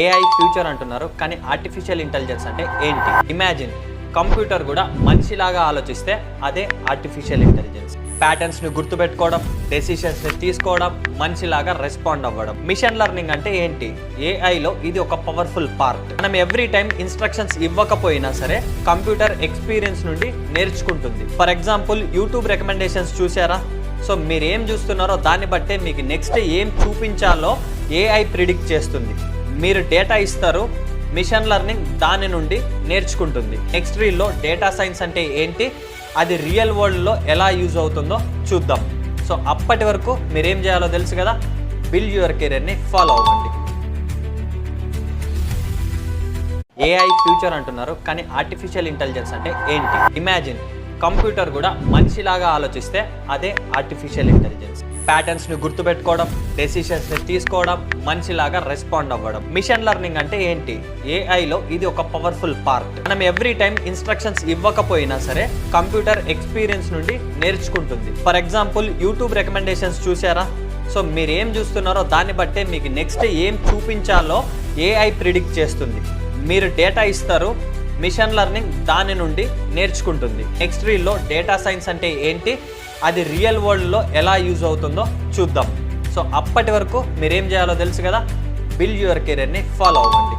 AI future అంటున్నారు, కానీ artificial intelligence అంటే ఏంటి? ఇమాజిన్ కంప్యూటర్ కూడా మనిషిలాగా ఆలోచిస్తే అదే ఆర్టిఫిషియల్ ఇంటెలిజెన్స్. ప్యాటర్న్స్ని గుర్తుపెట్టుకోవడం, డెసిషన్స్ని తీసుకోవడం, మనిషిలాగా రెస్పాండ్ అవ్వడం. మిషన్ లెర్నింగ్ అంటే ఏంటి? ఏఐలో ఇది ఒక పవర్ఫుల్ పార్ట్. మనం ఎవ్రీ టైం ఇన్స్ట్రక్షన్స్ ఇవ్వకపోయినా సరే కంప్యూటర్ ఎక్స్పీరియన్స్ నుండి నేర్చుకుంటుంది. ఫర్ ఎగ్జాంపుల్ యూట్యూబ్ రికమెండేషన్స్ చూసారా? సో మీరు ఏం చూస్తున్నారో దాన్ని బట్టే మీకు నెక్స్ట్ ఏం చూపించాలో ఏఐ ప్రిడిక్ట్ చేస్తుంది. మీరు డేటా ఇస్తారు, మిషన్ లెర్నింగ్ దాని నుండి నేర్చుకుంటుంది. నెక్స్ట్ రీల్లో డేటా సైన్స్ అంటే ఏంటి, అది రియల్ వరల్డ్లో ఎలా యూజ్ అవుతుందో చూద్దాం. సో అప్పటి వరకు మీరేం చేయాలో తెలుసు కదా, బిల్డ్ యువర్ కెరీర్ని ఫాలో అవ్వండి. ఏఐ ఫ్యూచర్ అంటున్నారు, కానీ ఆర్టిఫిషియల్ ఇంటెలిజెన్స్ అంటే ఏంటి? ఇమాజిన్ కంప్యూటర్ కూడా మనిషిలాగా ఆలోచిస్తే అదే ఆర్టిఫిషియల్ ఇంటెలిజెన్స్. ప్యాటర్న్స్ని గుర్తుపెట్టుకోవడం, డెసిషన్స్ని తీసుకోవడం, మనిషిలాగా రెస్పాండ్ అవ్వడం. మిషన్ లెర్నింగ్ అంటే ఏంటి? ఏఐలో ఇది ఒక పవర్ఫుల్ పార్ట్. మనం ఎవ్రీ టైం ఇన్స్ట్రక్షన్స్ ఇవ్వకపోయినా సరే కంప్యూటర్ ఎక్స్పీరియన్స్ నుండి నేర్చుకుంటుంది. ఫర్ ఎగ్జాంపుల్ యూట్యూబ్ రికమెండేషన్స్ చూసారా? సో మీరు ఏం చూస్తున్నారో దాన్ని బట్టే మీకు నెక్స్ట్ ఏం చూపించాలో ఏఐ ప్రిడిక్ట్ చేస్తుంది. మీరు డేటా ఇస్తారు, మిషన్ లెర్నింగ్ దాని నుండి నేర్చుకుంటుంది. నెక్స్ట్ రీల్లో డేటా సైన్స్ అంటే ఏంటి, అది రియల్ వరల్డ్లో ఎలా యూజ్ అవుతుందో చూద్దాం. సో అప్పటి వరకు మీరేం చేయాలో తెలుసు కదా, బిల్డ్ యువర్ కెరీర్ని ఫాలో అవ్వండి.